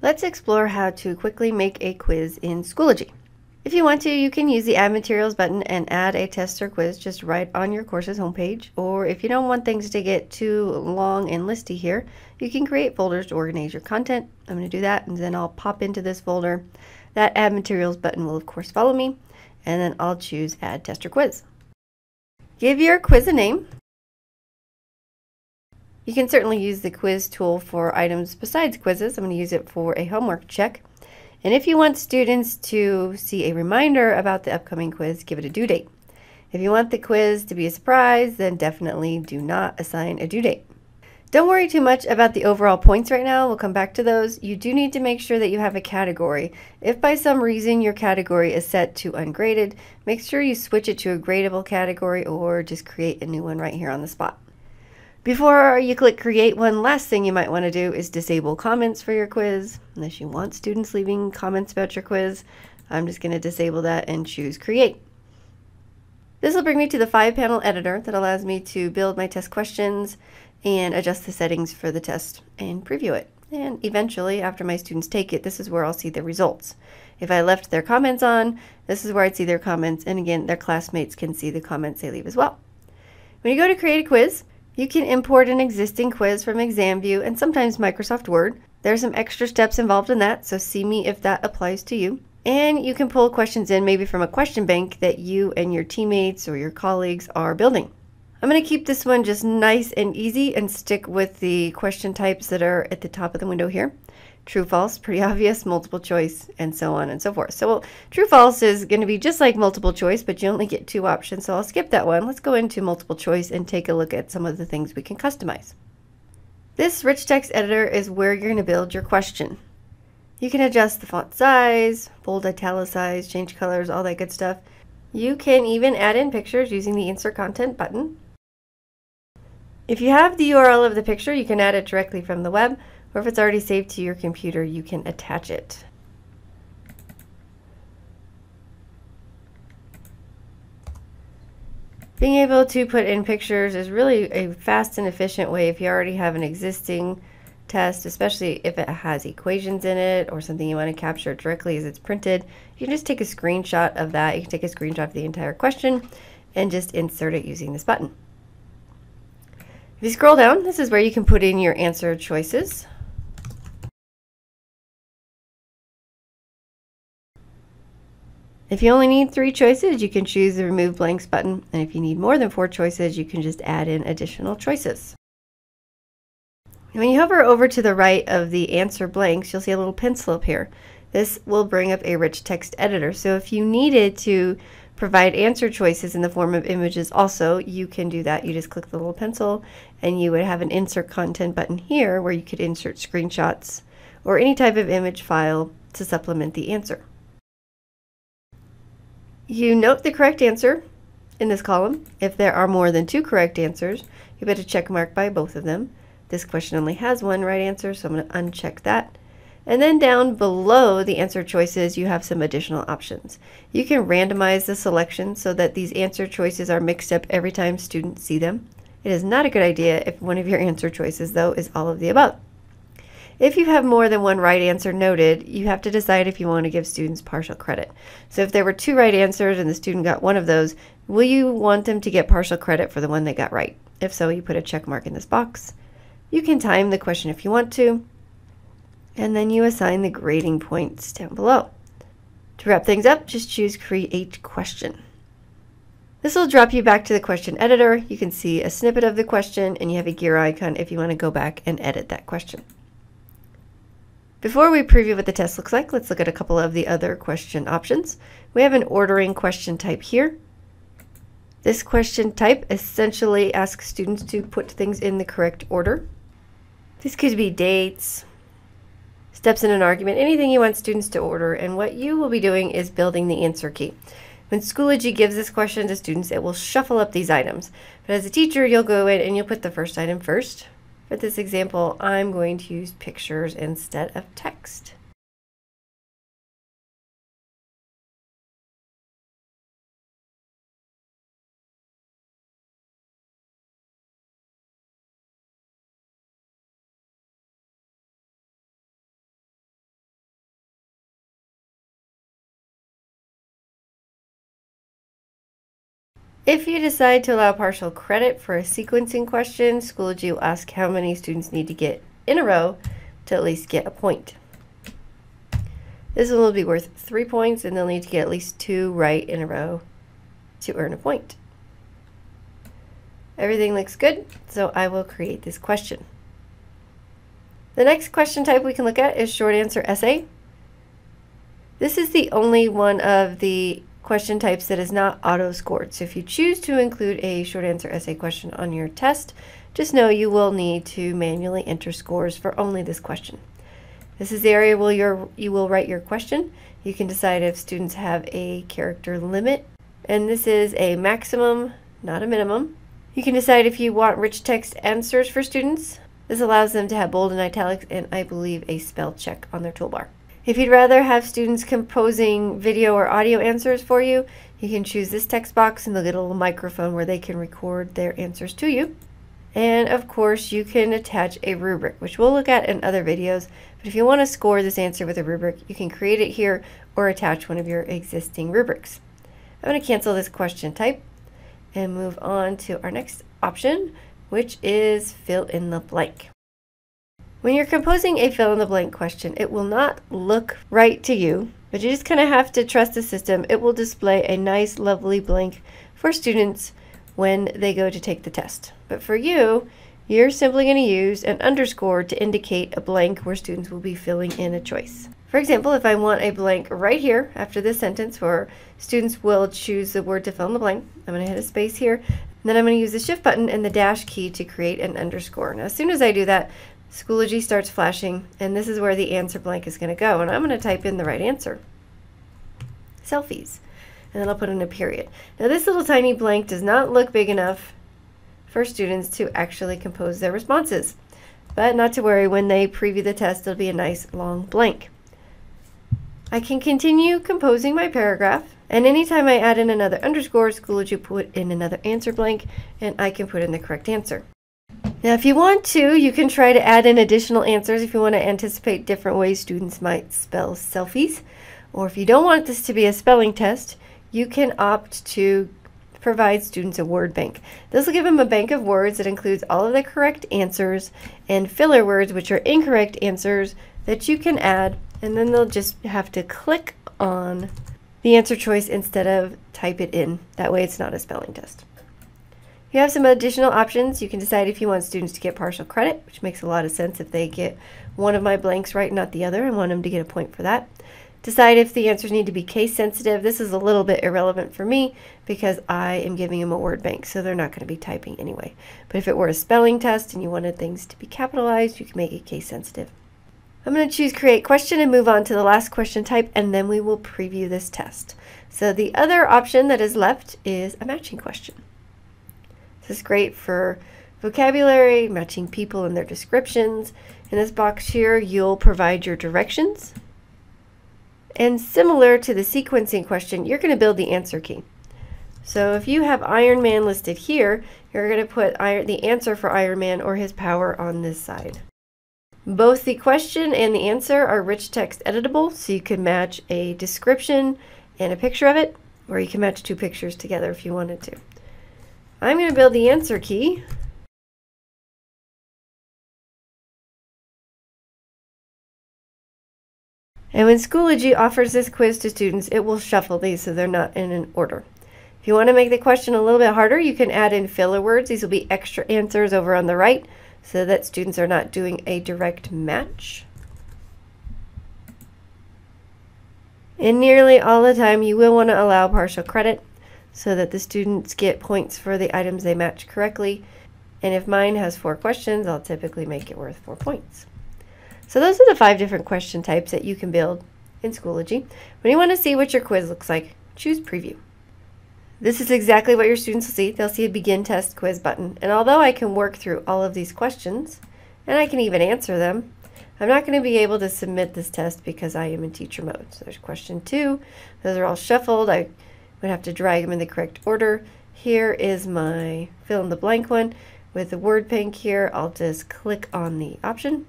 Let's explore how to quickly make a quiz in Schoology. If you want to, you can use the Add Materials button and add a test or quiz just right on your course's homepage. Or if you don't want things to get too long and listy here, you can create folders to organize your content. I'm going to do that, and then I'll pop into this folder. That Add Materials button will, of course, follow me, and then I'll choose Add Test or Quiz. Give your quiz a name. You can certainly use the quiz tool for items besides quizzes. I'm going to use it for a homework check. And if you want students to see a reminder about the upcoming quiz, give it a due date. If you want the quiz to be a surprise, then definitely do not assign a due date. Don't worry too much about the overall points right now. We'll come back to those. You do need to make sure that you have a category. If by some reason your category is set to ungraded, make sure you switch it to a gradable category or just create a new one right here on the spot. Before you click create, one last thing you might want to do is disable comments for your quiz. Unless you want students leaving comments about your quiz, I'm just going to disable that and choose create. This will bring me to the 5-panel editor that allows me to build my test questions and adjust the settings for the test and preview it. And eventually, after my students take it, this is where I'll see the results. If I left their comments on, this is where I'd see their comments, and again, their classmates can see the comments they leave as well. When you go to create a quiz, you can import an existing quiz from ExamView and sometimes Microsoft Word. There's some extra steps involved in that, so see me if that applies to you. And you can pull questions in maybe from a question bank that you and your teammates or your colleagues are building. I'm going to keep this one just nice and easy and stick with the question types that are at the top of the window here. True, false, pretty obvious, multiple choice, and so on and so forth. So true, false is going to be just like multiple choice, but you only get 2 options, so I'll skip that one. Let's go into multiple choice and take a look at some of the things we can customize. This rich text editor is where you're going to build your question. You can adjust the font size, bold, italicize, change colors, all that good stuff. You can even add in pictures using the Insert Content button. If you have the URL of the picture, you can add it directly from the web, or if it's already saved to your computer, you can attach it. Being able to put in pictures is really a fast and efficient way if you already have an existing test, especially if it has equations in it or something you want to capture directly as it's printed. You can just take a screenshot of that. You can take a screenshot of the entire question and just insert it using this button. If you scroll down, this is where you can put in your answer choices. If you only need 3 choices, you can choose the Remove Blanks button, and if you need more than 4 choices, you can just add in additional choices. And when you hover over to the right of the answer blanks, you'll see a little pencil up here. This will bring up a rich text editor, so if you needed to provide answer choices in the form of images also, you can do that. You just click the little pencil, and you would have an Insert Content button here where you could insert screenshots or any type of image file to supplement the answer. You note the correct answer in this column. If there are more than 2 correct answers, you put a check mark by both of them. This question only has 1 right answer, so I'm going to uncheck that. And then down below the answer choices, you have some additional options. You can randomize the selection so that these answer choices are mixed up every time students see them. It is not a good idea if one of your answer choices, though, is all of the above. If you have more than 1 right answer noted, you have to decide if you want to give students partial credit. So if there were 2 right answers and the student got 1 of those, will you want them to get partial credit for the one they got right? If so, you put a check mark in this box. You can time the question if you want to, and then you assign the grading points down below. To wrap things up, just choose Create Question. This will drop you back to the question editor. You can see a snippet of the question, and you have a gear icon if you want to go back and edit that question. Before we preview what the test looks like, let's look at a couple of the other question options. We have an ordering question type here. This question type essentially asks students to put things in the correct order. This could be dates, steps in an argument, anything you want students to order, and what you will be doing is building the answer key. When Schoology gives this question to students, it will shuffle up these items. But as a teacher, you'll go in and you'll put the first item first. For this example, I'm going to use pictures instead of text. If you decide to allow partial credit for a sequencing question, Schoology will ask how many students need to get in a row to at least get a point. This one will be worth 3 points, and they'll need to get at least 2 right in a row to earn a point. Everything looks good, so I will create this question. The next question type we can look at is short answer essay. This is the only one of the question types that is not auto-scored. So if you choose to include a short answer essay question on your test, just know you will need to manually enter scores for only this question. This is the area where you will write your question. You can decide if students have a character limit, and this is a maximum, not a minimum. You can decide if you want rich text answers for students. This allows them to have bold and italics and I believe a spell check on their toolbar. If you'd rather have students composing video or audio answers for you, you can choose this text box and they'll get a little microphone where they can record their answers to you. And of course, you can attach a rubric, which we'll look at in other videos. But if you want to score this answer with a rubric, you can create it here or attach one of your existing rubrics. I'm going to cancel this question type and move on to our next option, which is fill in the blank. When you're composing a fill in the blank question, it will not look right to you, but you just kind of have to trust the system. It will display a nice, lovely blank for students when they go to take the test. But for you, you're simply going to use an underscore to indicate a blank where students will be filling in a choice. For example, if I want a blank right here after this sentence where students will choose the word to fill in the blank, I'm going to hit a space here, and then I'm going to use the shift button and the dash key to create an underscore. Now, as soon as I do that, Schoology starts flashing, and this is where the answer blank is going to go, and I'm going to type in the right answer, selfies, and then I'll put in a period. Now, this little tiny blank does not look big enough for students to actually compose their responses, but not to worry, when they preview the test, it'll be a nice long blank. I can continue composing my paragraph, and anytime I add in another underscore, Schoology put in another answer blank, and I can put in the correct answer. Now, if you want to, you can try to add in additional answers if you want to anticipate different ways students might spell selfies. Or if you don't want this to be a spelling test, you can opt to provide students a word bank. This will give them a bank of words that includes all of the correct answers and filler words, which are incorrect answers, that you can add, and then they'll just have to click on the answer choice instead of type it in. That way it's not a spelling test. You have some additional options. You can decide if you want students to get partial credit, which makes a lot of sense if they get one of my blanks right, not the other, and want them to get a point for that. Decide if the answers need to be case sensitive. This is a little bit irrelevant for me because I am giving them a word bank, so they're not going to be typing anyway. But if it were a spelling test and you wanted things to be capitalized, you can make it case sensitive. I'm going to choose create question and move on to the last question type, and then we will preview this test. So the other option that is left is a matching question. This is great for vocabulary, matching people and their descriptions. In this box here, you'll provide your directions. And similar to the sequencing question, you're going to build the answer key. So if you have Iron Man listed here, you're going to put the answer for Iron Man or his power on this side. Both the question and the answer are rich text editable, so you can match a description and a picture of it, or you can match 2 pictures together if you wanted to. I'm going to build the answer key. And when Schoology offers this quiz to students, it will shuffle these so they're not in an order. If you want to make the question a little bit harder, you can add in filler words. These will be extra answers over on the right so that students are not doing a direct match. And nearly all the time, you will want to allow partial credit so that the students get points for the items they match correctly. And if mine has 4 questions, I'll typically make it worth 4 points. So those are the 5 different question types that you can build in Schoology. When you want to see what your quiz looks like, choose Preview. This is exactly what your students will see. They'll see a Begin Test Quiz button. And although I can work through all of these questions, and I can even answer them, I'm not going to be able to submit this test because I am in teacher mode. So there's question 2. Those are all shuffled. I would have to drag them in the correct order. Here is my fill in the blank one with the word bank here. I'll just click on the option.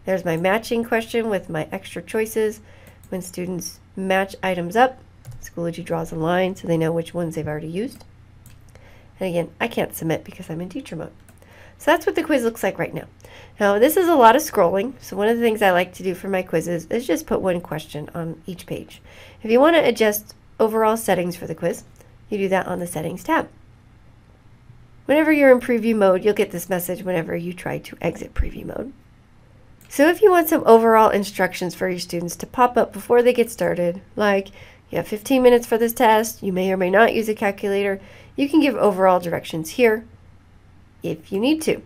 There's my matching question with my extra choices. When students match items up, Schoology draws a line so they know which ones they've already used. And again, I can't submit because I'm in teacher mode. So that's what the quiz looks like right now. Now, this is a lot of scrolling, so one of the things I like to do for my quizzes is just put one question on each page. If you want to adjust overall settings for the quiz, you do that on the Settings tab. Whenever you're in preview mode, you'll get this message whenever you try to exit preview mode. So if you want some overall instructions for your students to pop up before they get started, like you have 15 minutes for this test, you may or may not use a calculator, you can give overall directions here if you need to.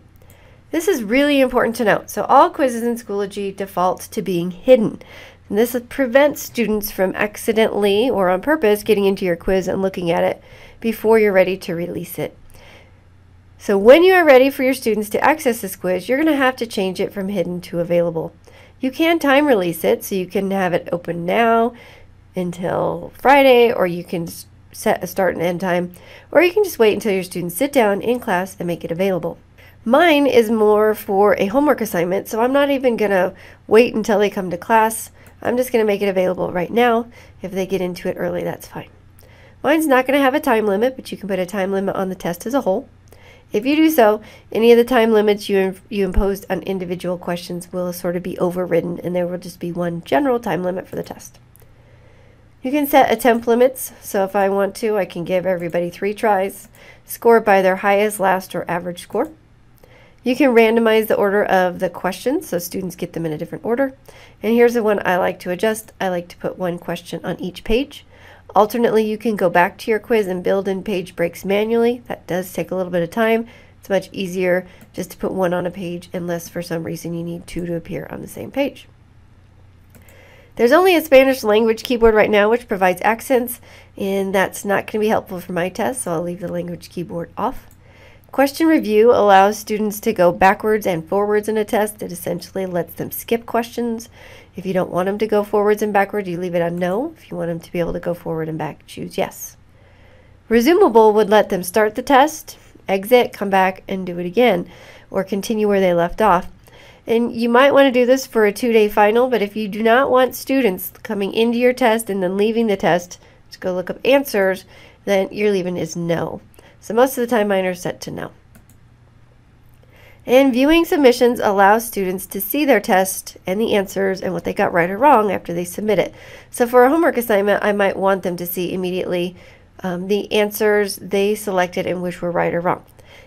This is really important to note. So all quizzes in Schoology default to being hidden. And this prevents students from accidentally or on purpose getting into your quiz and looking at it before you're ready to release it. So when you are ready for your students to access this quiz, you're going to have to change it from hidden to available. You can time release it, so you can have it open now until Friday, or you can set a start and end time, or you can just wait until your students sit down in class and make it available. Mine is more for a homework assignment, so I'm not even going to wait until they come to class. I'm just going to make it available right now. If they get into it early, that's fine. Mine's not going to have a time limit, but you can put a time limit on the test as a whole. If you do so, any of the time limits you imposed on individual questions will sort of be overridden, and there will just be one general time limit for the test. You can set attempt limits, so if I want to, I can give everybody 3 tries, score by their highest, last, or average score. You can randomize the order of the questions, so students get them in a different order. And here's the one I like to adjust. I like to put one question on each page. Alternately, you can go back to your quiz and build in page breaks manually. That does take a little bit of time. It's much easier just to put one on a page unless for some reason you need 2 to appear on the same page. There's only a Spanish language keyboard right now which provides accents, and that's not going to be helpful for my test, so I'll leave the language keyboard off. Question review allows students to go backwards and forwards in a test. It essentially lets them skip questions. If you don't want them to go forwards and backwards, you leave it on no. If you want them to be able to go forward and back, choose yes. Resumable would let them start the test, exit, come back, and do it again, or continue where they left off. And you might want to do this for a 2-day final, but if you do not want students coming into your test and then leaving the test to go look up answers, then your leaving is no. So most of the time mine are set to no. And viewing submissions allows students to see their test and the answers and what they got right or wrong after they submit it. So for a homework assignment, I might want them to see immediately the answers they selected and which were right or wrong.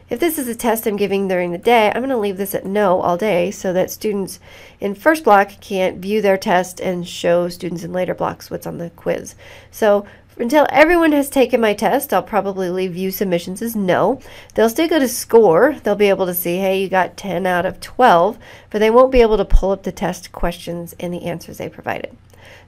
If this is a test I'm giving during the day, I'm going to leave this at no all day so that students in first block can't view their test and show students in later blocks what's on the quiz. So until everyone has taken my test, I'll probably leave view submissions as no. They'll still go to score. They'll be able to see, hey, you got 10 out of 12, but they won't be able to pull up the test questions and the answers they provided.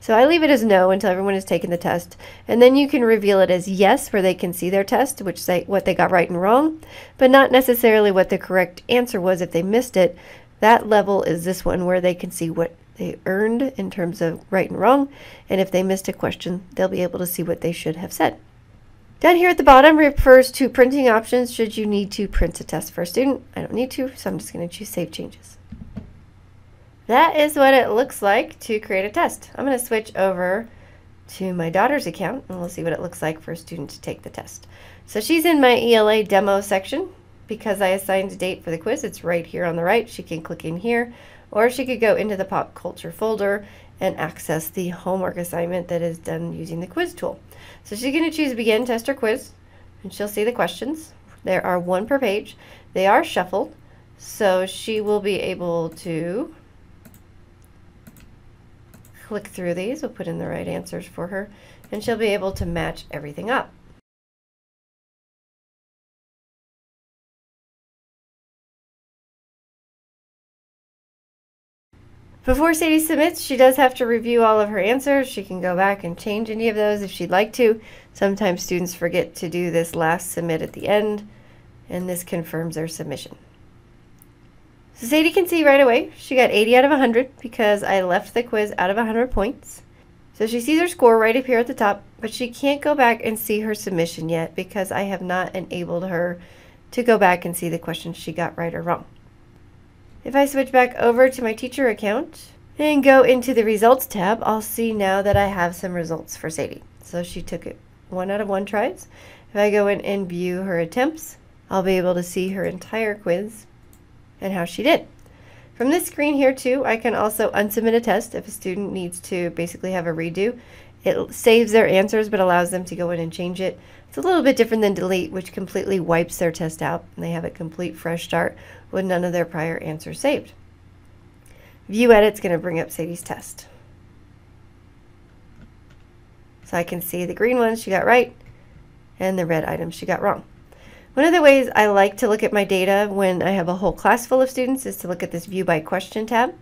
So I leave it as no until everyone has taken the test, and then you can reveal it as yes, where they can see their test, which say what they got right and wrong, but not necessarily what the correct answer was if they missed it. That level is this one where they can see what they earned in terms of right and wrong, and if they missed a question, they'll be able to see what they should have said. Down here at the bottom refers to printing options should you need to print a test for a student. I don't need to, so I'm just going to choose Save Changes. That is what it looks like to create a test. I'm going to switch over to my daughter's account, and we'll see what it looks like for a student to take the test. So she's in my ELA demo section. Because I assigned a date for the quiz, it's right here on the right. She can click in here, or she could go into the pop culture folder and access the homework assignment that is done using the quiz tool. So she's going to choose Begin Test or Quiz, and she'll see the questions. There are 1 per page. They are shuffled, so she will be able to click through these. We'll put in the right answers for her, and she'll be able to match everything up. Before Sadie submits, she does have to review all of her answers. She can go back and change any of those if she'd like to. Sometimes students forget to do this last submit at the end, and this confirms their submission. So Sadie can see right away she got 80 out of 100 because I left the quiz out of 100 points. So she sees her score right up here at the top, but she can't go back and see her submission yet because I have not enabled her to go back and see the questions she got right or wrong. If I switch back over to my teacher account and go into the results tab, I'll see now that I have some results for Sadie. So she took it 1 out of 1 tries. If I go in and view her attempts, I'll be able to see her entire quiz and how she did. From this screen here too, I can also unsubmit a test if a student needs to basically have a redo. It saves their answers but allows them to go in and change it. It's a little bit different than delete, which completely wipes their test out and they have a complete fresh start with none of their prior answers saved. View Edit's going to bring up Sadie's test. So I can see the green ones she got right and the red items she got wrong. One of the ways I like to look at my data when I have a whole class full of students is to look at this View by Question tab.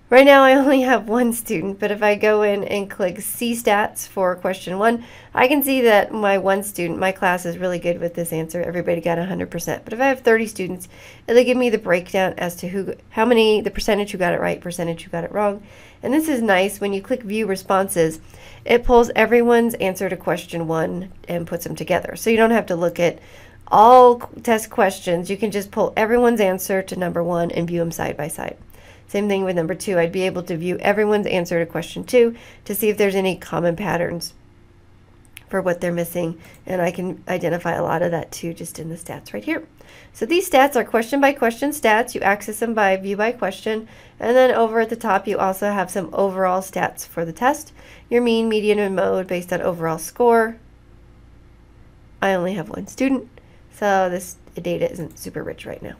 Right now I only have 1 student, but if I go in and click See Stats for question 1, I can see that my 1 student, my class is really good with this answer. Everybody got 100%. But if I have 30 students, it'll give me the breakdown as to the percentage who got it right, percentage who got it wrong. And this is nice. When you click View Responses, it pulls everyone's answer to question 1 and puts them together. So you don't have to look at all test questions. You can just pull everyone's answer to number 1 and view them side by side. Same thing with number 2. I'd be able to view everyone's answer to question 2 to see if there's any common patterns for what they're missing. And I can identify a lot of that too just in the stats right here. So these stats are question by question stats. You access them by View by Question. And then over at the top you also have some overall stats for the test. Your mean, median, and mode based on overall score. I only have 1 student, so this data isn't super rich right now.